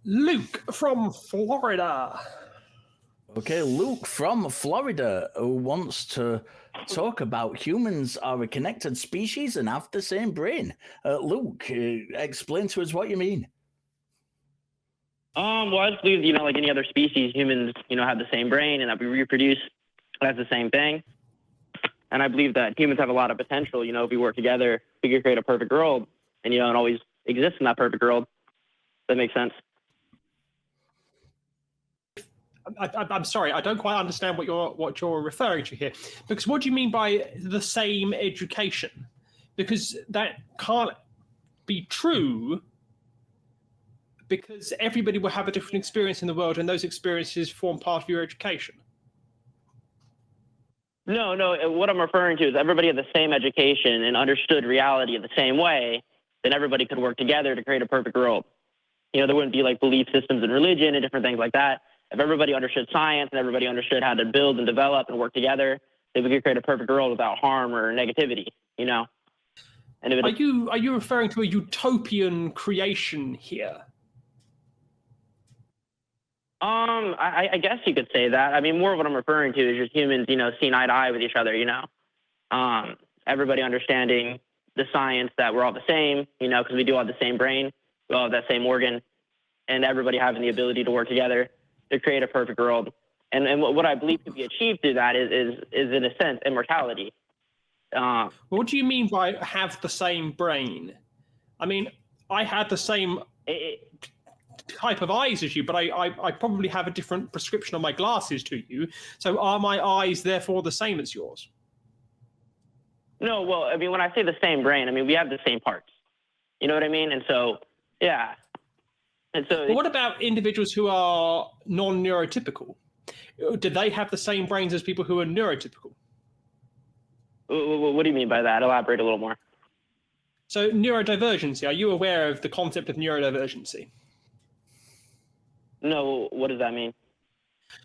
Luke from Florida. Okay, Luke from Florida, who wants to talk about humans are a connected species and have the same brain. Luke, explain to us what you mean. Well, I just believe, like any other species, humans, have the same brain and that we reproduce as the same thing. And I believe that humans have a lot of potential. If we work together, we could create a perfect world and, and always exist in that perfect world. That makes sense. I'm sorry, I don't quite understand what you're referring to here. Because what do you mean by the same education? Because that can't be true, because everybody will have a different experience in the world, and those experiences form part of your education. No, what I'm referring to is everybody had the same education and understood reality in the same way, then everybody could work together to create a perfect world. There wouldn't be like belief systems in religion and different things like that. If everybody understood science and everybody understood how to build and develop and work together, then we could create a perfect world without harm or negativity, And are you referring to a utopian creation here? I guess you could say that. I mean, more of what I'm referring to is just humans, seeing eye to eye with each other, Everybody understanding the science that we're all the same, because we do all have the same brain, we all have that same organ, and everybody having the ability to work together to create a perfect world. And what I believe could be achieved through that is in a sense, immortality. What do you mean by have the same brain? I mean, I had the same type of eyes as you, but I probably have a different prescription on my glasses to you. So are my eyes therefore the same as yours? No, well, I mean, when I say the same brain, I mean, we have the same parts. You know what I mean? And so, yeah. And so, but what about individuals who are non-neurotypical? Do they have the same brains as people who are neurotypical? What do you mean by that? Elaborate a little more. So neurodivergency, are you aware of the concept of neurodivergency? No, what does that mean?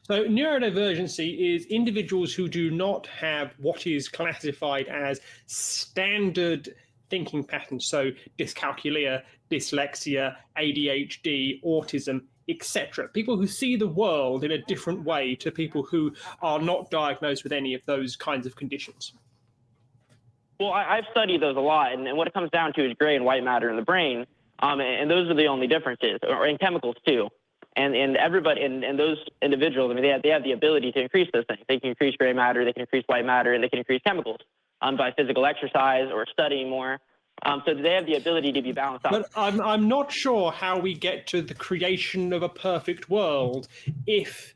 So neurodivergency is individuals who do not have what is classified as standard thinking patterns. So dyscalculia, dyslexia, ADHD, autism, etc. People who see the world in a different way to people who are not diagnosed with any of those kinds of conditions. Well, I've studied those a lot, and what it comes down to is gray and white matter in the brain, and those are the only differences, or in chemicals too. And everybody, and those individuals, I mean, they have the ability to increase those things. They can increase gray matter, they can increase white matter, and they can increase chemicals by physical exercise or studying more. So they have the ability to be balanced out. But I'm not sure how we get to the creation of a perfect world if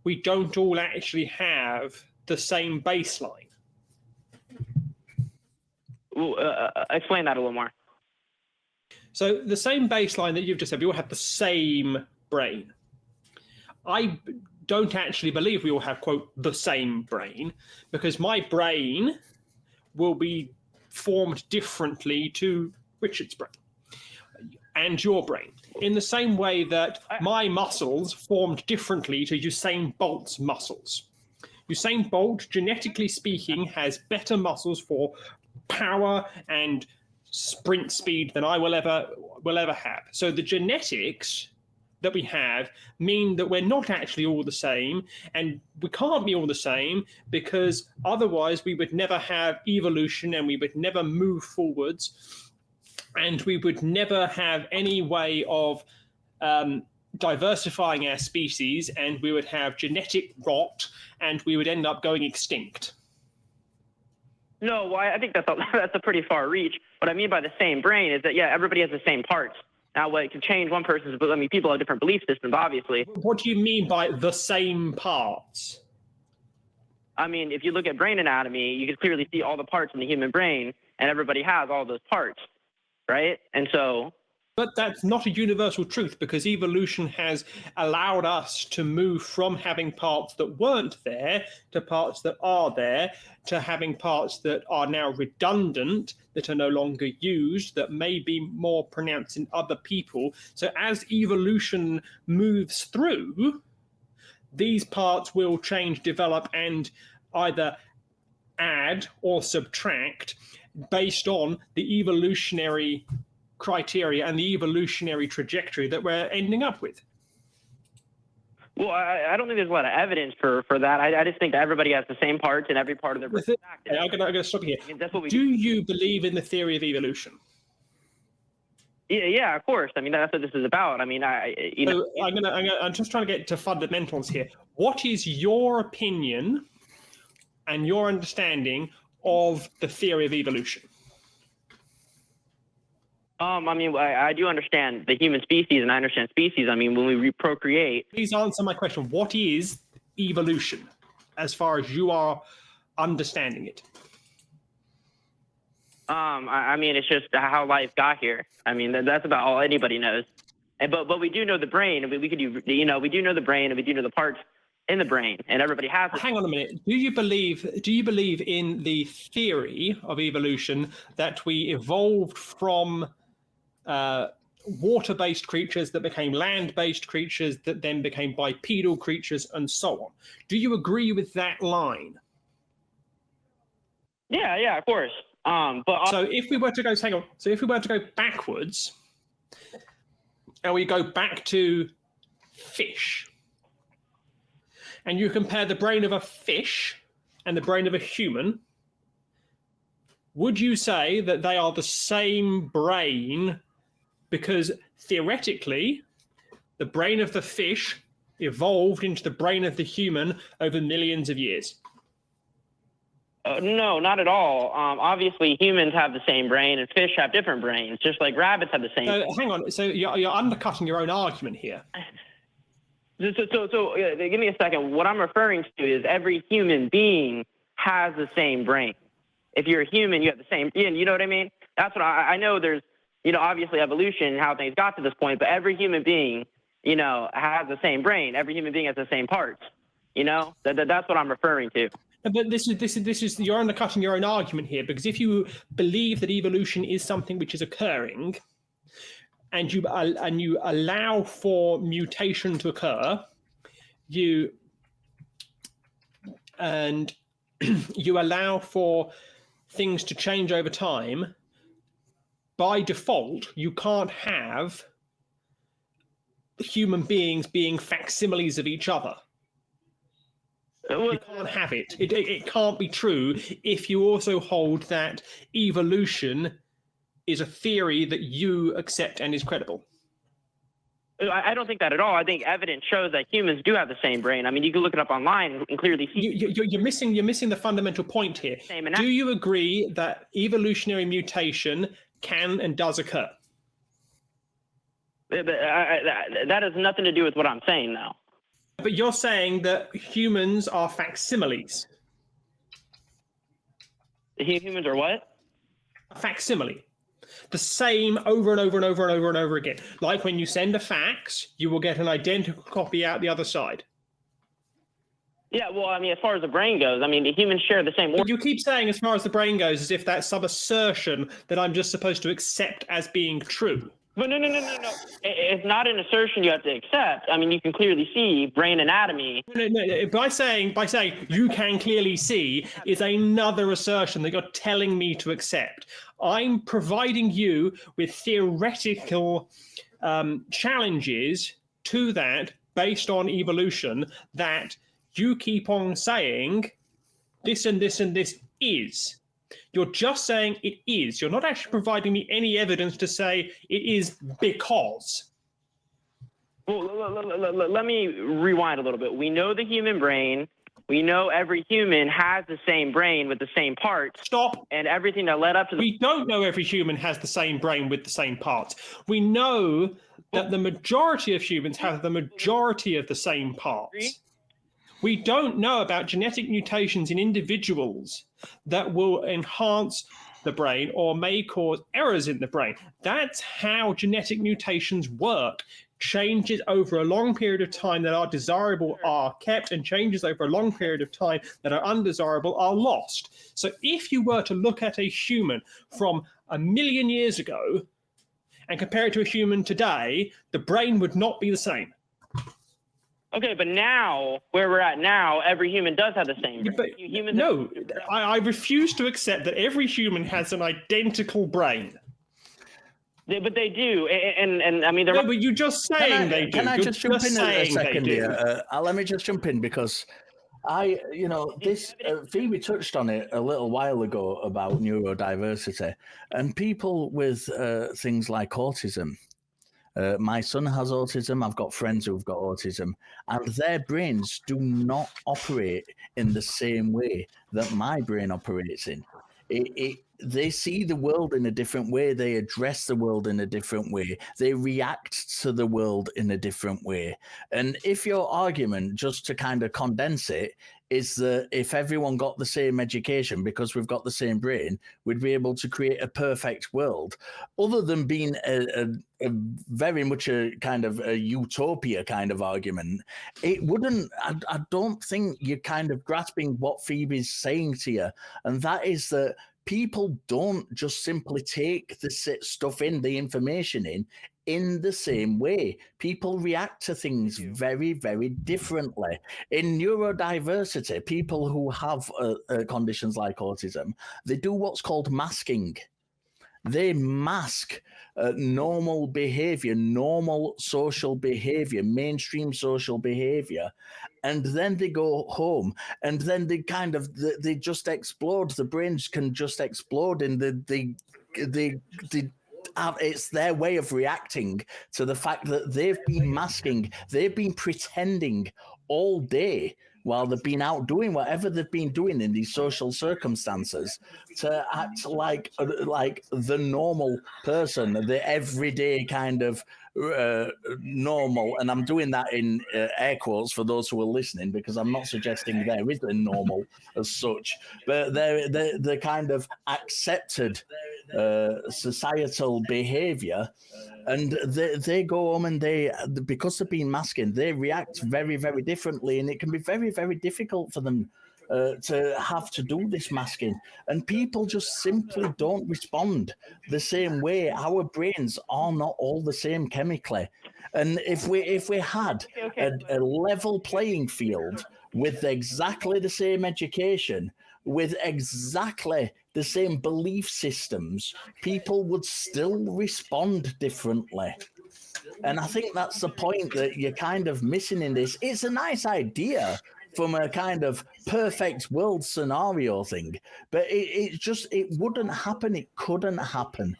we don't all actually have the same baseline. Explain that a little more. So the same baseline that you've just said, we all have the same brain. I don't actually believe we all have, quote, the same brain, because my brain will be formed differently to Richard's brain and your brain, in the same way that my muscles formed differently to Usain Bolt's muscles. Usain Bolt, genetically speaking, has better muscles for power and sprint speed than I will ever have. So the genetics that we have mean that we're not actually all the same, and we can't be all the same because otherwise we would never have evolution and we would never move forwards, and we would never have any way of diversifying our species, and we would have genetic rot and we would end up going extinct. No, well, I think that's a pretty far reach. What I mean by the same brain is that, yeah, everybody has the same parts. Now, what can change one person's, I mean, people have different belief systems, obviously. What do you mean by the same parts? I mean, if you look at brain anatomy, you can clearly see all the parts in the human brain, and everybody has all those parts, right? And so... But that's not a universal truth, because evolution has allowed us to move from having parts that weren't there to parts that are there, to having parts that are now redundant, that are no longer used, that may be more pronounced in other people. So as evolution moves through, these parts will change, develop, and either add or subtract based on the evolutionary criteria and the evolutionary trajectory that we're ending up with? Well, I don't think there's a lot of evidence for that. I just think that everybody has the same parts and every part of their brain is active. I'm going to stop you here. I mean, that's what we do you believe in the theory of evolution? Yeah, of course. I mean, that's what this is about. I mean, I'm just trying to get to fundamentals here. What is your opinion and your understanding of the theory of evolution? I mean, I do understand the human species, and I understand species. I mean, when we procreate. Please answer my question. What is evolution, as far as you are understanding it? I mean, it's just how life got here. I mean, that's about all anybody knows. But we do know the brain. We could do, we do know the brain, and we do know the parts in the brain, and everybody has it. Hang on a minute. Do you believe in the theory of evolution that we evolved from water-based creatures that became land-based creatures that then became bipedal creatures and so on? Do you agree with that line? Yeah, of course. So if we were to go, So if we were to go backwards, and we go back to fish, and you compare the brain of a fish and the brain of a human, would you say that they are the same brain? Because theoretically, the brain of the fish evolved into the brain of the human over millions of years. No, not at all. Obviously, humans have the same brain, and fish have different brains, just like rabbits have the same. Hang on. So you're undercutting your own argument here. So give me a second. What I'm referring to is every human being has the same brain. If you're a human, you have the same. You know what I mean? That's what I know. There's, obviously evolution and how things got to this point, but every human being, has the same brain. Every human being has the same parts. That's what I'm referring to. But this is you're undercutting your own argument here, because if you believe that evolution is something which is occurring, and you allow for mutation to occur, you allow for things to change over time, by default, you can't have human beings being facsimiles of each other. You can't have it. It can't be true if you also hold that evolution is a theory that you accept and is credible. I don't think that at all. I think evidence shows that humans do have the same brain. I mean, you can look it up online and clearly see. You're missing the fundamental point here. Do you agree that evolutionary mutation can and does occur? That has nothing to do with what I'm saying now. But you're saying that humans are facsimiles. Humans are what? A facsimile. The same over and over and over and over and over again. Like when you send a fax, you will get an identical copy out the other side. Yeah, well, I mean, as far as the brain goes, I mean, the humans share the same organ. You keep saying as far as the brain goes as if that's some assertion that I'm just supposed to accept as being true. But no. It's not an assertion you have to accept. I mean, you can clearly see brain anatomy. No. By saying you can clearly see is another assertion that you're telling me to accept. I'm providing you with theoretical challenges to that based on evolution that you keep on saying this and this and this is. You're just saying it is. You're not actually providing me any evidence to say it is because. Well, let me rewind a little bit. We know the human brain. We know every human has the same brain with the same parts. Stop. And everything that led up to We don't know every human has the same brain with the same parts. We know that the majority of humans have the majority of the same parts. We don't know about genetic mutations in individuals that will enhance the brain or may cause errors in the brain. That's how genetic mutations work. Changes over a long period of time that are desirable are kept, and changes over a long period of time that are undesirable are lost. So if you were to look at a human from 1 million years ago and compare it to a human today, the brain would not be the same. Okay, but now, where we're at now, every human does have the same brain. I refuse to accept that every human has an identical brain. But they do, and I mean, No, but you're just saying they do. Can I You're just jump in a saying they second do. here? Let me just jump in because this Phoebe touched on it a little while ago about neurodiversity and people with things like autism. My son has autism. I've got friends who've got autism, and their brains do not operate in the same way that my brain operates in. They see the world in a different way. They address the world in a different way. They react to the world in a different way. And if your argument, just to kind of condense it, is that if everyone got the same education because we've got the same brain, we'd be able to create a perfect world, other than being a very much a kind of a utopia kind of argument, it wouldn't. I don't think you're kind of grasping what Phoebe's saying to you, and that is that people don't just simply take the stuff in, the information in the same way. People react to things very, very differently. In neurodiversity, people who have conditions like autism, they do what's called masking. They mask normal behavior, normal social behavior, mainstream social behavior, and then they go home, and then they just explode. The brains can just explode, and it's their way of reacting to the fact that they've been masking, they've been pretending all day while they've been out doing whatever they've been doing in these social circumstances to act like the normal person, the everyday kind of normal. And I'm doing that in air quotes for those who are listening, because I'm not suggesting there is a normal as such, but they're the kind of accepted societal behavior. And they go home and because they've been masking, they react very, very differently, and it can be very, very difficult for them to have to do this masking. And people just simply don't respond the same way. Our brains are not all the same chemically. And if we had a level playing field with exactly the same education, with exactly the same belief systems, people would still respond differently. And I think that's the point that you're kind of missing in this. It's a nice idea from a kind of perfect world scenario thing, but it wouldn't happen. It couldn't happen.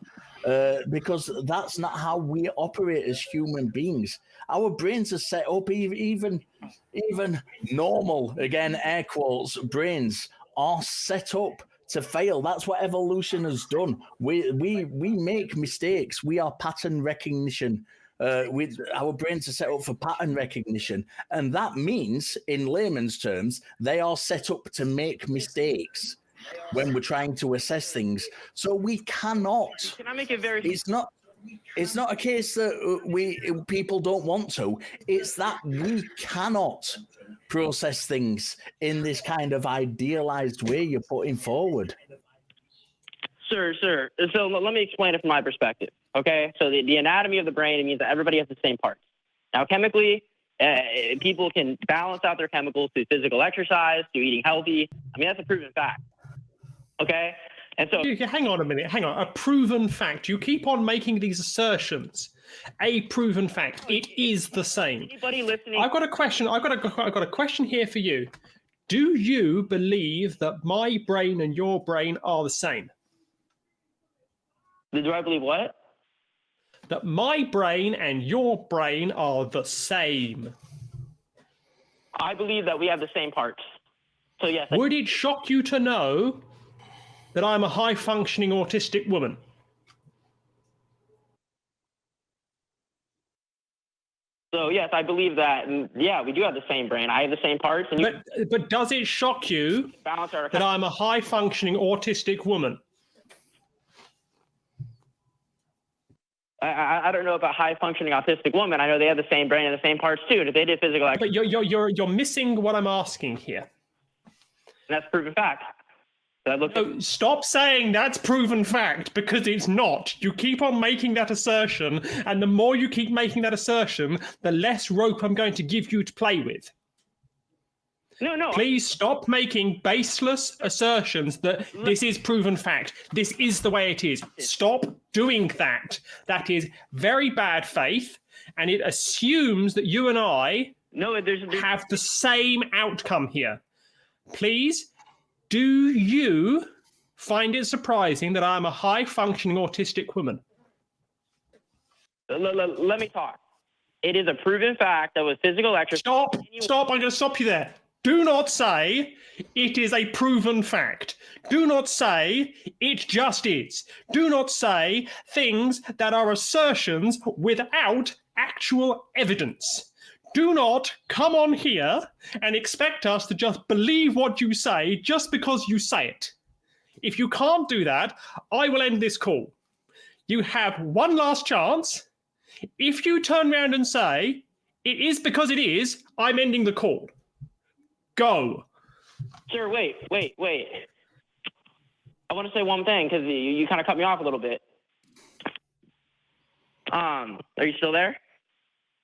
Because that's not how we operate as human beings. Our brains are set up, even normal, again, air quotes, brains are set up to fail. That's what evolution has done. We make mistakes. We are pattern recognition. Our brains are set up for pattern recognition, and that means, in layman's terms, they are set up to make mistakes when we're trying to assess things. So we cannot. Can I make it very? It's not a case that people don't want to. It's that we cannot process things in this kind of idealized way you're putting forward. Sure. So let me explain it from my perspective. Okay. So the anatomy of the brain, it means that everybody has the same parts. Now, chemically, people can balance out their chemicals through physical exercise, through eating healthy. I mean, that's a proven fact. Okay. And so, hang on a minute. Hang on. A proven fact. You keep on making these assertions. A proven fact. It is the same. Anybody listening? I've got a question. I've got a question here for you. Do you believe that my brain and your brain are the same? Do I believe what? That my brain and your brain are the same. I believe that we have the same parts. So yes. Would it shock you to know that I'm a high-functioning autistic woman? So yes, I believe that. And yeah, we do have the same brain. I have the same parts. And but does it shock you that I'm a high-functioning autistic woman? I don't know about high-functioning autistic women. I know they have the same brain and the same parts too. And if they did physical exercise, but you're missing what I'm asking here. And that's proven fact. So stop saying that's proven fact, because it's not. You keep on making that assertion, and the more you keep making that assertion, the less rope I'm going to give you to play with. No. Please stop making baseless assertions that this is proven fact. This is the way it is. Stop doing that. That is very bad faith, and it assumes that you and I have the same outcome here. Please, do you find it surprising that I'm a high-functioning autistic woman? Let me talk. It is a proven fact that with physical exercise... Stop, I'm going to stop you there. Do not say it is a proven fact. Do not say it just is. Do not say things that are assertions without actual evidence. Do not come on here and expect us to just believe what you say just because you say it. If you can't do that, I will end this call. You have one last chance. If you turn around and say, it is because it is, I'm ending the call. Go. Sir, wait. I want to say one thing because you kind of cut me off a little bit. Are you still there?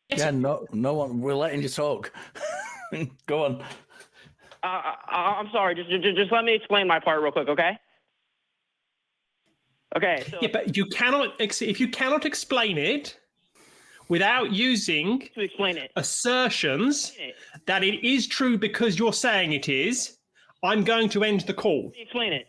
Yeah, no one. We're letting you talk. Go on. I'm sorry. Just let me explain my part real quick, okay? Okay. So, yeah, but you cannot. If you cannot explain it without using to explain it assertions that it is true because you're saying it is, I'm going to end the call. Explain it.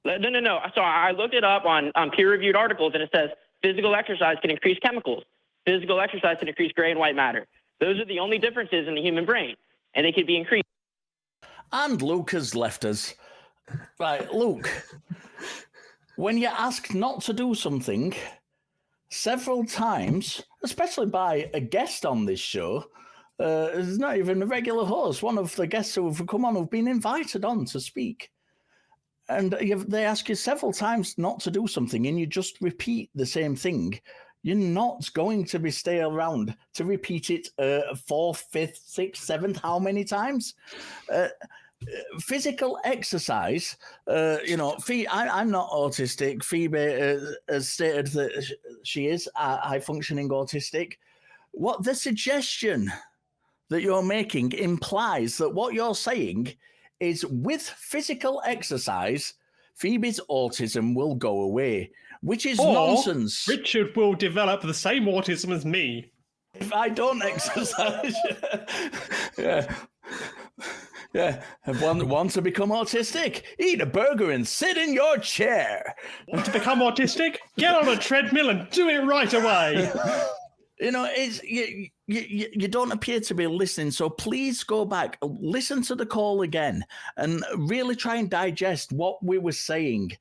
No. So I looked it up on peer-reviewed articles, and it says physical exercise can increase chemicals. Physical exercise can increase gray and white matter. Those are the only differences in the human brain, and they could be increased. And Luke has left us. Right, Luke, when you're asked not to do something several times, especially by a guest on this show, it's not even a regular host, one of the guests who have come on who've been invited on to speak. And they ask you several times not to do something, and you just repeat the same thing. You're not going to stay around to repeat it 4th, 5th, 6th, 7th, how many times? Physical exercise, I'm not autistic. Phoebe has stated that she is high-functioning autistic. What the suggestion that you're making implies that what you're saying is with physical exercise, Phoebe's autism will go away, which is nonsense. Richard will develop the same autism as me. If I don't exercise. Yeah. Want to become autistic? Eat a burger and sit in your chair. Want to become autistic? Get on a treadmill and do it right away. It's you don't appear to be listening, so please go back, listen to the call again, and really try and digest what we were saying.